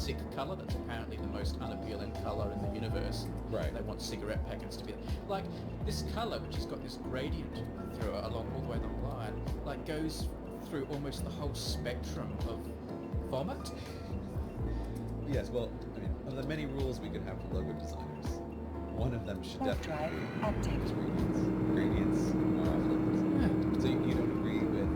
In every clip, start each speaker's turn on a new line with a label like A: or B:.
A: sick colour that's apparently the most unappealing colour in the universe.
B: Right.
A: They want cigarette packets to be like this colour, which has got this gradient through it along all the way along the line, like goes through almost the whole spectrum of vomit.
B: Yes, well, I mean, of the many rules we could have for logo designers, one of them should definitely be gradients. Gradients are off limits.
A: Yeah.
B: So you don't agree with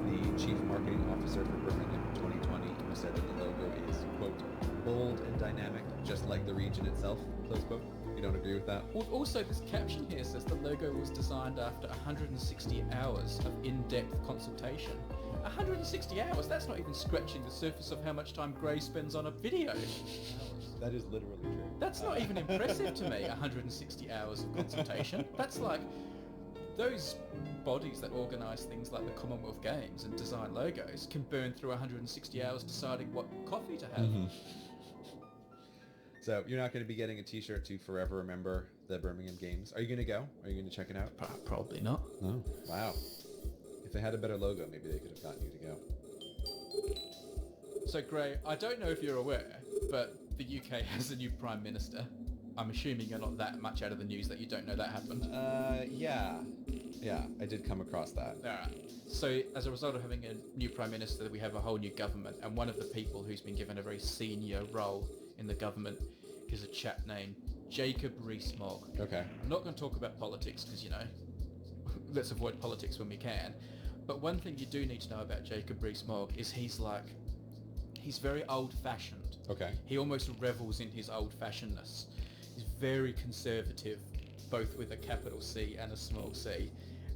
B: the chief marketing officer for Birmingham in 2020 who said that the logo is, quote, bold and dynamic, just like the region itself, close quote? You don't agree with that?
A: Also, this caption here says the logo was designed after 160 hours of in-depth consultation. 160 hours? That's not even scratching the surface of how much time Gray spends on a video.
B: That is literally true.
A: That's not even impressive to me, 160 hours of consultation. That's like those bodies that organise things like the Commonwealth Games and design logos can burn through 160 hours deciding what coffee to have.
B: So you're not going to be getting a t-shirt to forever remember the Birmingham Games. Are you going to go? Are you going to check it out?
A: Probably not.
B: Oh, wow. If they had a better logo, maybe they could have gotten you to go.
A: So, Gray, I don't know if you're aware, but the UK has a new Prime Minister. I'm assuming you're not that much out of the news that you don't know that happened.
B: Yeah, I did come across that.
A: Alright. So, as a result of having a new Prime Minister, we have a whole new government, and one of the people who's been given a very senior role in the government is a chap named Jacob Rees-Mogg.
B: Okay.
A: I'm not going to talk about politics because, you know, let's avoid politics when we can. But one thing you do need to know about Jacob Rees-Mogg is he's very old-fashioned.
B: Okay.
A: He almost revels in his old-fashionedness. He's very conservative, both with a capital C and a small c.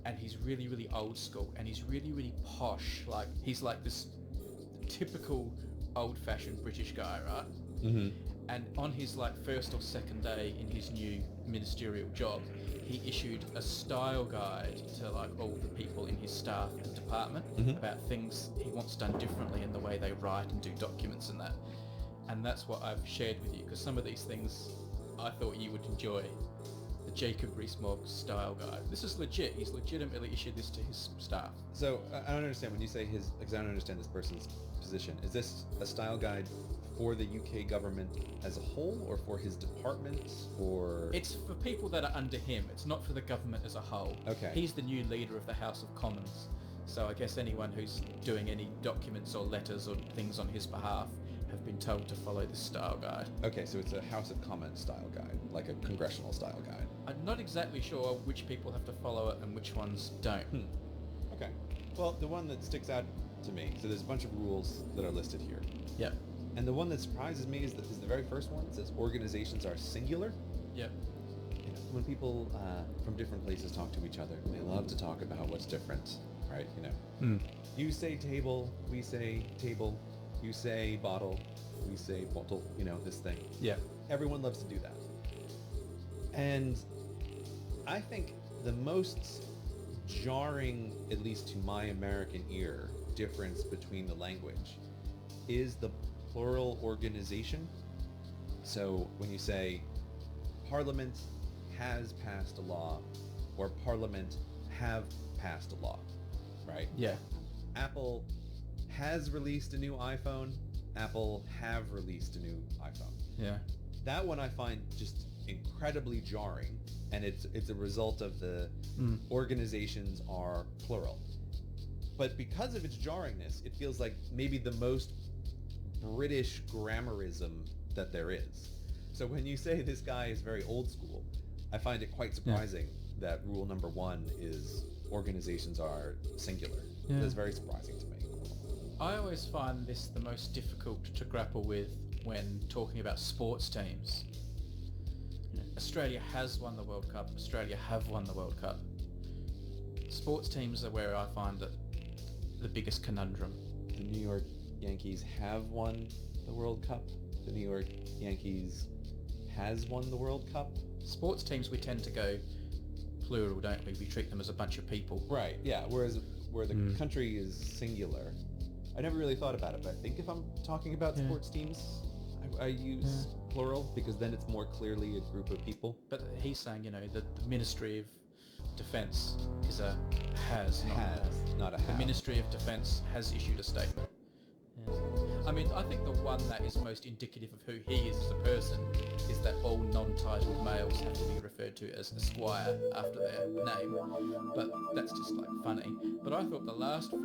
A: And he's really, really old school. And he's really, really posh. Like, he's like this typical old-fashioned British guy, right?
B: Mm-hmm.
A: And on his like first or second day in his new ministerial job, he issued a style guide to like all the people in his staff and department about things he wants done differently in the way they write and do documents and that. And that's what I've shared with you because some of these things I thought you would enjoy. The Jacob Rees-Mogg style guide. This is legit. He's legitimately issued this to his staff.
B: So I don't understand when you say his, because I don't understand this person's position. Is this a style guide for the UK government as a whole, or for his department, or?
A: It's for people that are under him. It's not for the government as a whole.
B: Okay.
A: He's the new leader of the House of Commons. So I guess anyone who's doing any documents or letters or things on his behalf have been told to follow this style guide.
B: Okay, so it's a House of Commons style guide, like a congressional style guide.
A: I'm not exactly sure which people have to follow it and which ones don't.
B: Okay. Well, the one that sticks out to me, so there's a bunch of rules that are listed here.
A: Yep.
B: And the one that surprises me is the very first one. It says organizations are singular.
A: Yep.
B: You know, when people from different places talk to each other, they love to talk about what's different, right? You know, you say table, we say table. You say bottle, we say bottle. You know, this thing.
A: Yeah.
B: Everyone loves to do that. And I think the most jarring, at least to my American ear, difference between the language is the plural organization. So when you say Parliament has passed a law, or Parliament have passed a law, right?
A: Yeah.
B: Apple has released a new iPhone, Apple have released a new iPhone.
A: Yeah.
B: That one I find just incredibly jarring, and it's a result of the organizations are plural. But because of its jarringness, it feels like maybe the most British grammarism that there is. So when you say this guy is very old school, I find it quite surprising that rule number 1 is organizations are singular.
A: Yeah.
B: That's very surprising to me.
A: I always find this the most difficult to grapple with when talking about sports teams. You know, Australia has won the World Cup. Australia have won the World Cup. Sports teams are where I find it the biggest conundrum.
B: The New York Yankees have won the World Cup. The New York Yankees has won the World Cup.
A: Sports teams, we tend to go plural, don't we? We treat them as a bunch of people.
B: Right, yeah. Whereas where the country is singular, I never really thought about it, but I think if I'm talking about sports teams, I use plural, because then it's more clearly a group of people.
A: But he's saying, you know, the Ministry of Defence is a has, not a have.
B: Not a
A: The
B: have.
A: Ministry of Defence has issued a statement. Yeah. I mean, I think the one that is most indicative of who he is as a person is that all non-titled males have to be referred to as Esquire after their name. But that's just like funny. But I thought the last four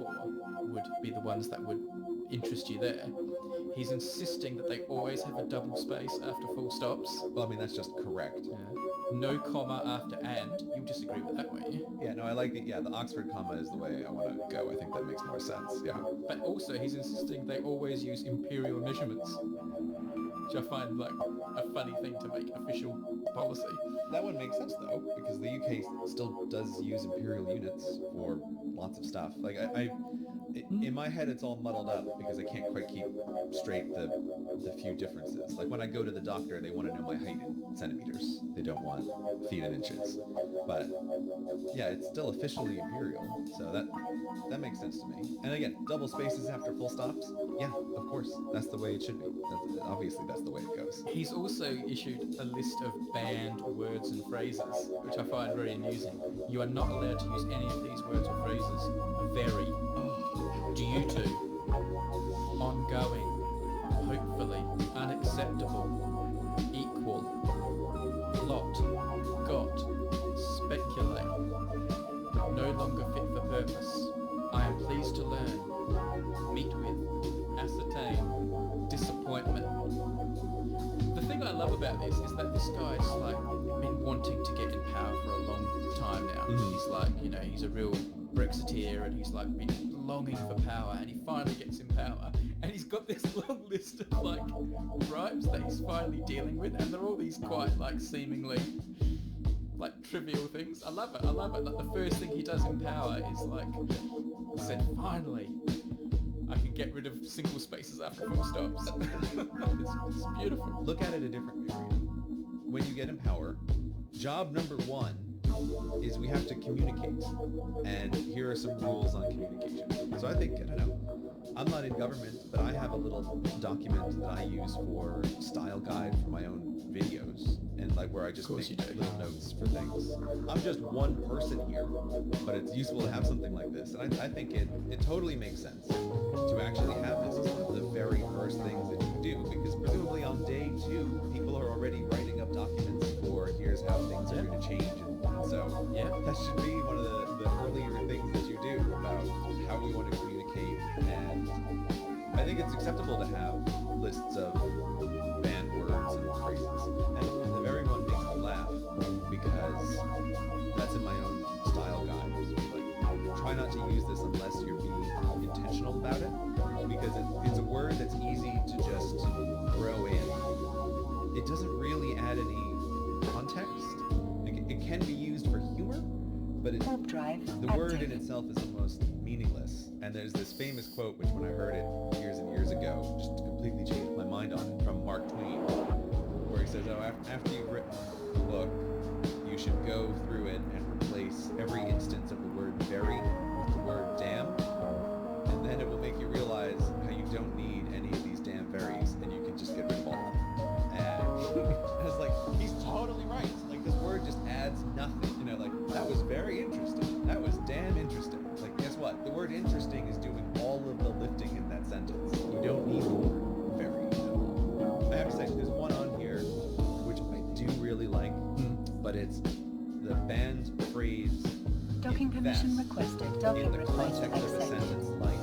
A: would be the ones that would interest you there. He's insisting that they always have a double space after full stops.
B: Well, I mean, that's just correct.
A: Yeah. No comma after and. You disagree with that, won't you?
B: Yeah, no, I like it. Yeah, the Oxford comma is the way I want to go. I think that makes more sense. Yeah.
A: But also, he's insisting they always use imperial measurements, which I find like a funny thing to make official policy.
B: That one makes sense though, because the UK still does use imperial units for lots of stuff. Like in my head, it's all muddled up because I can't quite keep straight the few differences. Like when I go to the doctor, they want to know my height in centimeters. They don't want feet in inches. But yeah, it's still officially imperial, so that makes sense to me. And again, double spaces after full stops. Yeah, of course, that's the way it should be. Obviously, that's the way it goes.
A: He's also issued a list of banned words and phrases, which I find very amusing. You are not allowed to use any of these words or phrases. Very, due to, ongoing, hopefully, unacceptable, equal, plot, got, speculate, no longer fit for purpose. I am pleased to learn, meet with, ascertain, disappointment. The thing I love about this is that this guy's like been wanting to get in power for a long time now. He's like, you know, he's a real Brexiteer and he's like been longing for power and he finally gets in power and he's got this long list of like gripes that he's finally dealing with and they're all these quite like seemingly like trivial things. I love it. Like the first thing he does in power is like said, finally I can get rid of single spaces after full stops. It's beautiful.
B: Look at it a different way. When you get in power, job number one is we have to communicate. And here are some rules on communication. So I think, I don't know, I'm not in government, but I have a little document that I use for style guide for my own videos and like where I just make little notes for things. I'm just one person here, but it's useful to have something like this. And I think it totally makes sense to actually have this as one of the very first things that you do, because presumably on day 2, people are already writing up documents for here's how things are going to change. And so that should be one of the earlier things that you do about how we want to communicate. And I think it's acceptable to have lists of banned words and phrases. And the very one makes me laugh because that's in my own style guide. Like, try not to use this unless you're being intentional about it, because it's a word that's easy to just throw in. It doesn't really add any context. It can be used for humor, but the word in itself is almost meaningless. And there's this famous quote, which when I heard it years and years ago, just completely changed my mind on it, from Mark Twain, where he says, after you've written the book, you should go through it and replace every instance of the word very with the word damn, and then it will make you realize how you don't need any of these damn veries, and you can just get rid of all of them. And I was like, he's totally right. Like, this word just adds nothing. You know, like, that was very interesting. That was damn interesting. Like, guess what? The word interesting is doing all of the lifting in that sentence. You don't need the word very at all. I have to say, there's one on here which I do really like, but it's the banned phrase
C: docking permission requested. Docking
B: in the context of a sentence like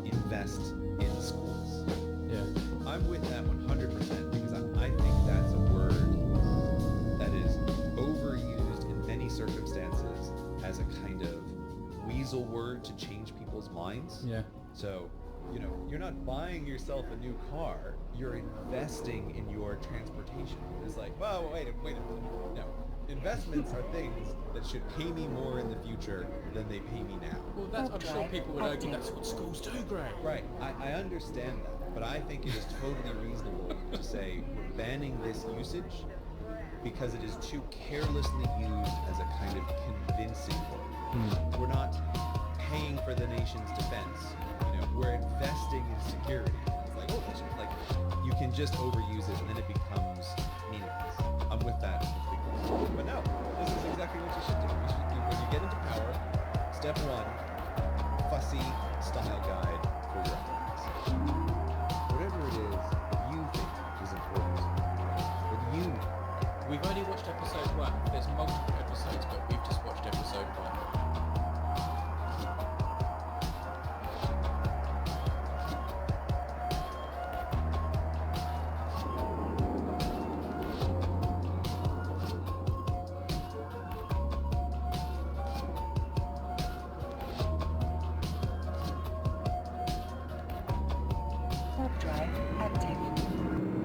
B: invest in schools.
A: Yeah.
B: I'm with that 100% because I think that's a word that is overused in many circumstances as a kind of weasel word to change people's minds.
A: Yeah.
B: So, you know, you're not buying yourself a new car, you're investing in your transportation. It's like, well, wait a minute. No. Investments are things that should pay me more in the future than they pay me now.
A: Well, I'm sure people would argue that's what schools do, Greg.
B: Right, I understand that, but I think it is totally reasonable to say we're banning this usage because it is too carelessly used as a kind of convincing word. We're not paying for the nation's defense. You know, we're investing in security. It's like, oh, like you can just overuse it and then it becomes meaningless. I'm with that completely. But no, this is exactly what you should do. When you get into power, step 1, fussy style guide for your operating system. What whatever it is that you think is important. That you know.
A: We've only watched episode 1. There's multiple episodes, but we've just watched episode 1.
C: Warp drive active.